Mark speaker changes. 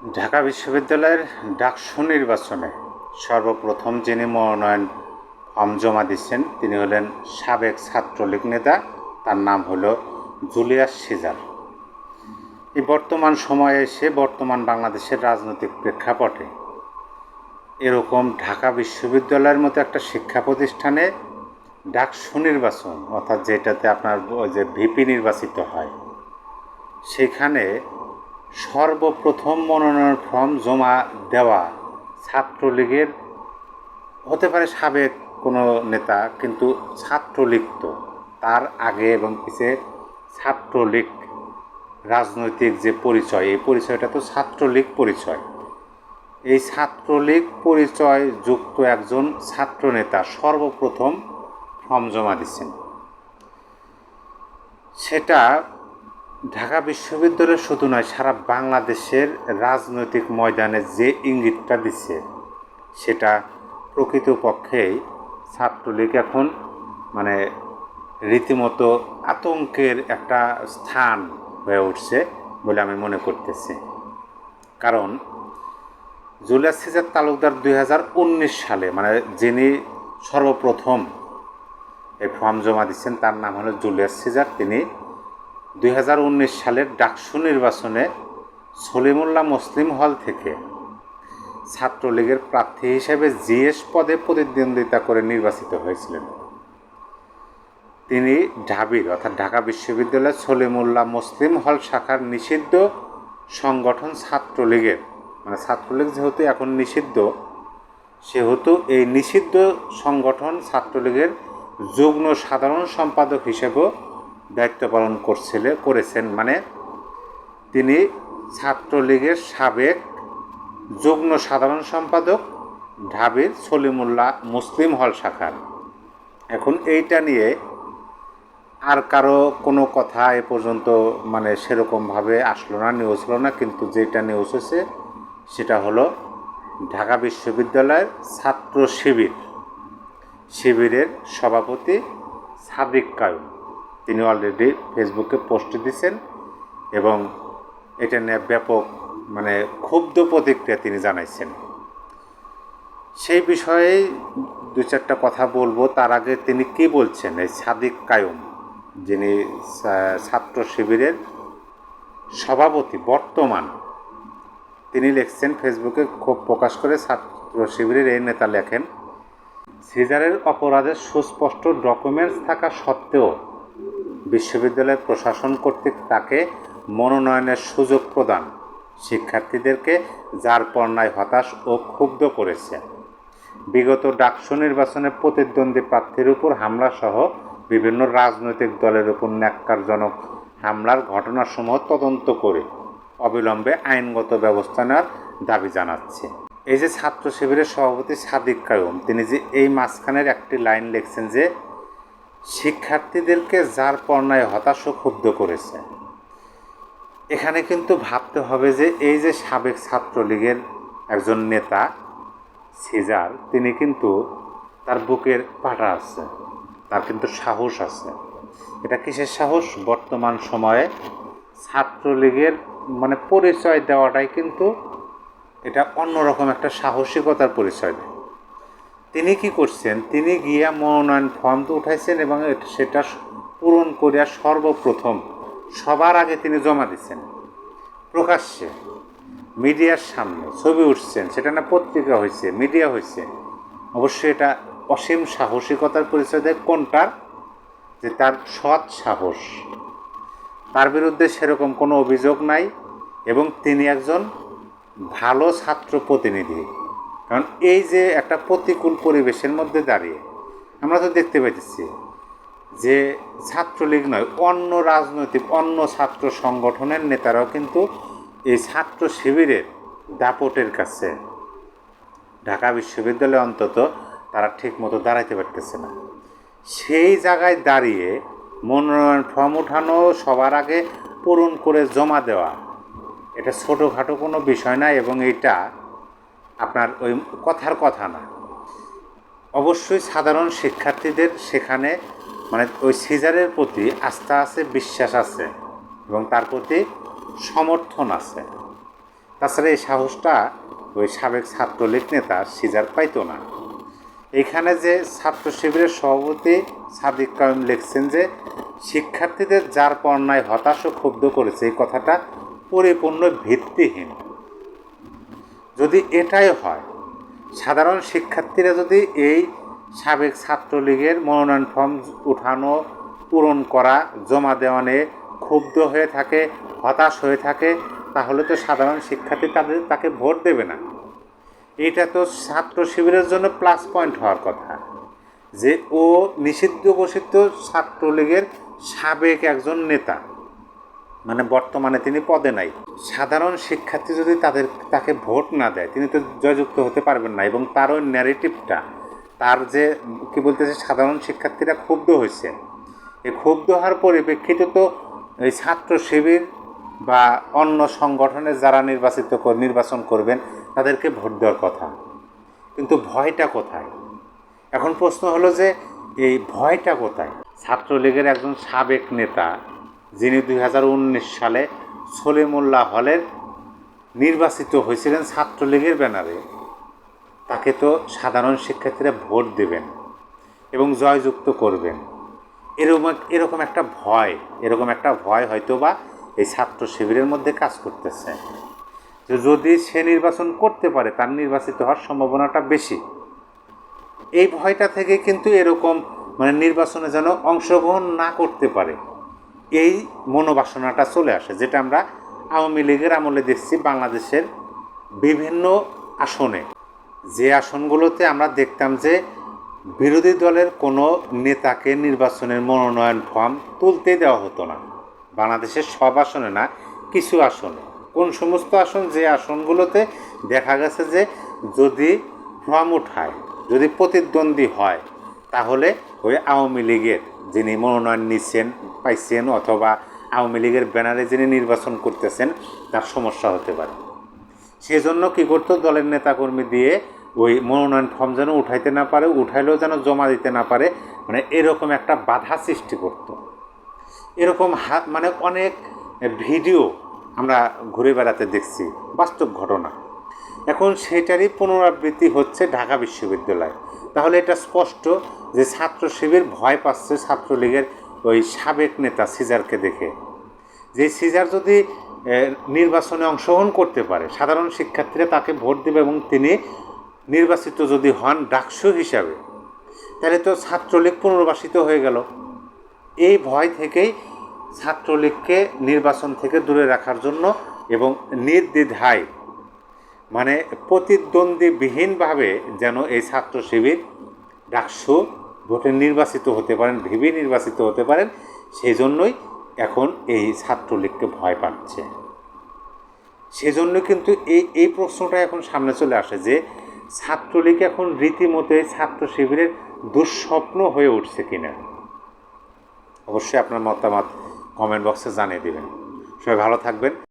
Speaker 1: ঢাকা বিশ্ববিদ্যালয়ের ডাকসু নির্বাচনে সর্বপ্রথম যিনি মনোনয়ন ফর্ম জমা দিচ্ছেন তিনি হলেন সাবেক ছাত্রলীগ নেতা। তার নাম হলো জুলিয়াস সিজার। এই বর্তমান সময়ে এসে বর্তমান বাংলাদেশের রাজনৈতিক প্রেক্ষাপটে এরকম ঢাকা বিশ্ববিদ্যালয়ের মতো একটা শিক্ষা প্রতিষ্ঠানে ডাকসু নির্বাচন, অর্থাৎ যেটাতে আপনার যে ভিপি নির্বাচিত হয়, সেখানে সর্বপ্রথম মনোনয়ন ফর্ম জমা দেওয়া ছাত্রলীগের, হতে পারে সাবেক কোনো নেতা, কিন্তু ছাত্রলীগ তো তার আগে এবং পিছিয়ে ছাত্রলীগ রাজনৈতিক যে পরিচয়, এই পরিচয়টা তো ছাত্রলীগ পরিচয়। এই ছাত্রলীগ পরিচয় যুক্ত একজন ছাত্রনেতা সর্বপ্রথম ফর্ম জমা দিচ্ছেন। সেটা ঢাকা বিশ্ববিদ্যালয় শুধু নয়, সারা বাংলাদেশের রাজনৈতিক ময়দানে যে ইঙ্গিতটা দিচ্ছে সেটা প্রকৃতপক্ষেই ছাত্রলীগ এখন মানে রীতিমতো আতঙ্কের একটা স্থান হয়ে উঠছে বলে আমি মনে করতেছি। কারণ জুলিয়াস সিজার তালুকদার 2019 সালে, মানে যিনি সর্বপ্রথম এই ফর্ম জমা দিচ্ছেন তার নাম হলো জুলিয়াস সিজার। তিনি 2019 সালের ডাকসু নির্বাচনে সলিমুল্লাহ মুসলিম হল থেকে ছাত্রলীগের প্রার্থী হিসেবে জিএস পদে প্রতিদ্বন্দ্বিতা করে নির্বাচিত হয়েছিলেন। তিনি ঢাবির, অর্থাৎ ঢাকা বিশ্ববিদ্যালয়ের সলিমুল্লাহ মুসলিম হল শাখার নিষিদ্ধ সংগঠন ছাত্রলীগের, মানে ছাত্রলীগ যেহেতু এখন নিষিদ্ধ, সেহেতু এই নিষিদ্ধ সংগঠন ছাত্রলীগের যুগ্ম সাধারণ সম্পাদক হিসেবেও দায়িত্ব পালন করেছেন। মানে তিনি ছাত্রলীগের সাবেক যুগ্ম সাধারণ সম্পাদক ঢাবির সলিমুল্লাহ মুসলিম হল শাখার। এখন এইটা নিয়ে আর কারো কোনো কথা এ পর্যন্ত মানে সেরকমভাবে আসলো না, নিউজ হলো না। কিন্তু যেটা নিউজ হয়েছে সেটা হলো ঢাকা বিশ্ববিদ্যালয়ের ছাত্র শিবিরের সভাপতি সাদিক কায়ুম, তিনি অলরেডি ফেসবুকে পোস্ট দিয়েছেন এবং এটা নিয়ে ব্যাপক মানে ক্ষুব্ধ প্রতিক্রিয়া তিনি জানাইছেন। সেই বিষয়ে দু চারটা কথা বলবো। তার আগে তিনি কি বলছেন, এই সাদিক কায়ুম যিনি ছাত্র শিবিরের সভাপতি বর্তমান, তিনি লিখছেন ফেসবুকে ক্ষোভ প্রকাশ করে। ছাত্র শিবিরের এই নেতা লেখেন, সিজারের অপরাধের সুস্পষ্ট ডকুমেন্টস থাকা সত্ত্বেও বিশ্ববিদ্যালয়ের প্রশাসন কর্তৃক তাকে মনোনয়নের সুযোগ প্রদান শিক্ষার্থীদেরকে যারপরনায় হতাশ ও ক্ষুব্ধ করেছে। বিগত ডাকসু নির্বাচনে প্রতিদ্বন্দ্বী প্রার্থীর উপর হামলাসহ বিভিন্ন রাজনৈতিক দলের উপর ন্যাক্কারজনক হামলার ঘটনাসমূহ তদন্ত করে অবিলম্বে আইনগত ব্যবস্থা নেওয়ার দাবি জানাচ্ছে। এই যে ছাত্র শিবিরের সভাপতি সাদিক কায়ুম, তিনি যে এই মাঝখানের একটি লাইন লিখছেন যে শিক্ষার্থীদেরকে যারপরনায় হতাশ ও ক্ষুব্ধ করেছে, এখানে কিন্তু ভাবতে হবে যে এই যে সাবেক ছাত্রলীগের একজন নেতা সিজার, তিনি কিন্তু তার বুকের পাটা আছে, তার কিন্তু সাহস আছে। এটা কিসের সাহস? বর্তমান সময়ে ছাত্রলীগের মানে পরিচয় দেওয়াটাই কিন্তু এটা অন্যরকম একটা সাহসিকতার পরিচয় দেয়। তিনি কি করছেন, তিনি গিয়া মনোনয়ন ফর্ম তো উঠাইছেন এবং সেটা পূরণ করিয়া সর্বপ্রথম সবার আগে তিনি জমা দিচ্ছেন প্রকাশ্যে, মিডিয়ার সামনে ছবি উঠছেন, সেটা না পত্রিকা হয়েছে, মিডিয়া হয়েছে। অবশ্যই এটা অসীম সাহসিকতার পরিচয় দেয়। কোনটার? যে তার সৎ সাহস, তার বিরুদ্ধে সেরকম কোনো অভিযোগ নাই এবং তিনি একজন ভালো ছাত্র প্রতিনিধি। কারণ এই যে একটা প্রতিকূল পরিবেশের মধ্যে দাঁড়িয়ে আমরা তো দেখতে পাইতেছি যে ছাত্রলীগ নয়, অন্য রাজনৈতিক অন্য ছাত্র সংগঠনের নেতারাও কিন্তু এই ছাত্র শিবিরের দাপটের কাছে ঢাকা বিশ্ববিদ্যালয়ে অন্তত তারা ঠিক মতো দাঁড়াইতে পারতেছে না। সেই জায়গায় দাঁড়িয়ে মনোনয়ন ফর্ম উঠানো, সবার আগে পূরণ করে জমা দেওয়া, এটা ছোটোখাটো কোনো বিষয় না এবং এটা আপনার ওই কথার কথা না। অবশ্যই সাধারণ শিক্ষার্থীদের সেখানে মানে ওই সিজারের প্রতি আস্থা আছে, বিশ্বাস আছে এবং তার প্রতি সমর্থন আছে। তাছাড়া এই সাহসটা ওই সাবেক ছাত্রলীগ নেতা সিজার পাইতো না। এখানে যে ছাত্র শিবিরের সভাপতি সাদিক কায়েম লিখছেন যে শিক্ষার্থীদের যার পণ্যায় হতাশ ও ক্ষুব্ধ করেছে, এই কথাটা পরিপূর্ণ ভিত্তিহীন। যদি এটাই হয়, সাধারণ শিক্ষার্থীরা যদি এই সাবেক ছাত্রলীগের মনোনয়ন ফর্ম উঠানো, পূরণ করা, জমা দেওয়া নিয়ে ক্ষুব্ধ হয়ে থাকে, হতাশ হয়ে থাকে, তাহলে তো সাধারণ শিক্ষার্থী তাকে ভোট দেবে না। এটা তো ছাত্র শিবিরের জন্য প্লাস পয়েন্ট হওয়ার কথা যে ও নিষিদ্ধ ঘোষিত ছাত্রলীগের সাবেক একজন নেতা, মানে বর্তমানে তিনি পদে নাই। সাধারণ শিক্ষার্থী যদি তাকে ভোট না দেয়, তিনি তো জয়যুক্ত হতে পারবেন না। এবং তার ওই ন্যারেটিভটা, তার যে কি বলতেছে সাধারণ শিক্ষার্থীরা ক্ষুব্ধ হয়েছে, এই ক্ষুব্ধ হওয়ার পরিপ্রেক্ষিতে তো এই ছাত্র শিবির বা অন্য সংগঠনের যারা নির্বাচন করবেন তাদেরকে ভোট দেওয়ার কথা। কিন্তু ভয়টা কোথায়? এখন প্রশ্ন হলো যে এই ভয়টা কোথায়? ছাত্রলীগের একজন সাবেক নেতা, যিনি 2019 সালে সলিমুল্লাহ হলের নির্বাচিত হয়েছিলেন ছাত্রলীগের ব্যানারে, তাকে তো সাধারণ শিক্ষার্থীরা ভোট দেবেন এবং জয়যুক্ত করবেন। এরকম একটা ভয় হয়তো বা এই ছাত্র শিবিরের মধ্যে কাজ করতেছে যে যদি সে নির্বাচন করতে পারে, তার নির্বাচিত হওয়ার সম্ভাবনাটা বেশি। এই ভয়টা থেকে কিন্তু এরকম মানে নির্বাচনে যেন অংশগ্রহণ না করতে পারে, এই মনোবাসনাটা চলে আসে, যেটা আমরা আওয়ামী লীগের আমলে দেখছি বাংলাদেশের বিভিন্ন আসনে। যে আসনগুলোতে আমরা দেখতাম যে বিরোধী দলের কোনো নেতাকে নির্বাচনের মনোনয়ন ফর্ম তুলতে দেওয়া হতো না, বাংলাদেশের সব আসনে না, কিছু আসনে। কোন সমস্ত আসন? যে আসনগুলোতে দেখা গেছে যে যদি ফর্ম উঠায়, যদি প্রতিদ্বন্দ্বী হয়, তাহলে ওই আওয়ামী লীগের যিনি মনোনয়ন পাইছেন অথবা আওয়ামী লীগের ব্যানারে যিনি নির্বাচন করতেছেন তার সমস্যা হতে পারে। সেজন্য কী করতো, দলের নেতাকর্মী দিয়ে ওই মনোনয়ন ফর্ম যেন উঠাইতে না পারে, উঠাইলেও যেন জমা দিতে না পারে, মানে এরকম একটা বাধা সৃষ্টি করত। এরকম মানে অনেক ভিডিও আমরা ঘুরে বেড়াতে দেখছি, বাস্তব ঘটনা। এখন সেটারই পুনরাবৃত্তি হচ্ছে ঢাকা বিশ্ববিদ্যালয়। তাহলে এটা স্পষ্ট যে ছাত্র শিবির ভয় পাচ্ছে ছাত্রলীগের ওই সাবেক নেতা সিজারকে দেখে। যে সিজার যদি নির্বাচনে অংশগ্রহণ করতে পারে, সাধারণ শিক্ষার্থীরা তাকে ভোট দেবে এবং তিনি নির্বাচিত যদি হন ডাকসু হিসাবে, তাহলে তো ছাত্রলীগ পুনর্বাসিত হয়ে গেল। এই ভয় থেকেই ছাত্রলীগকে নির্বাচন থেকে দূরে রাখার জন্য এবং নির্দ্বিধায় মানে প্রতিদ্বন্দ্বীবিহীনভাবে যেন এই ছাত্র শিবির ডাকসু ভোটে নির্বাচিত হতে পারেন, ভিবি নির্বাচিত হতে পারেন, সেই জন্যই এখন এই ছাত্রলীগকে ভয় পাচ্ছে। সেজন্য কিন্তু এই প্রশ্নটা এখন সামনে চলে আসে যে ছাত্রলীগ এখন রীতিমতো ছাত্র শিবিরের দুঃস্বপ্ন হয়ে উঠছে কিনা। অবশ্যই আপনার মতামত কমেন্ট বক্সে জানিয়ে দেবেন। সবাই ভালো থাকবেন।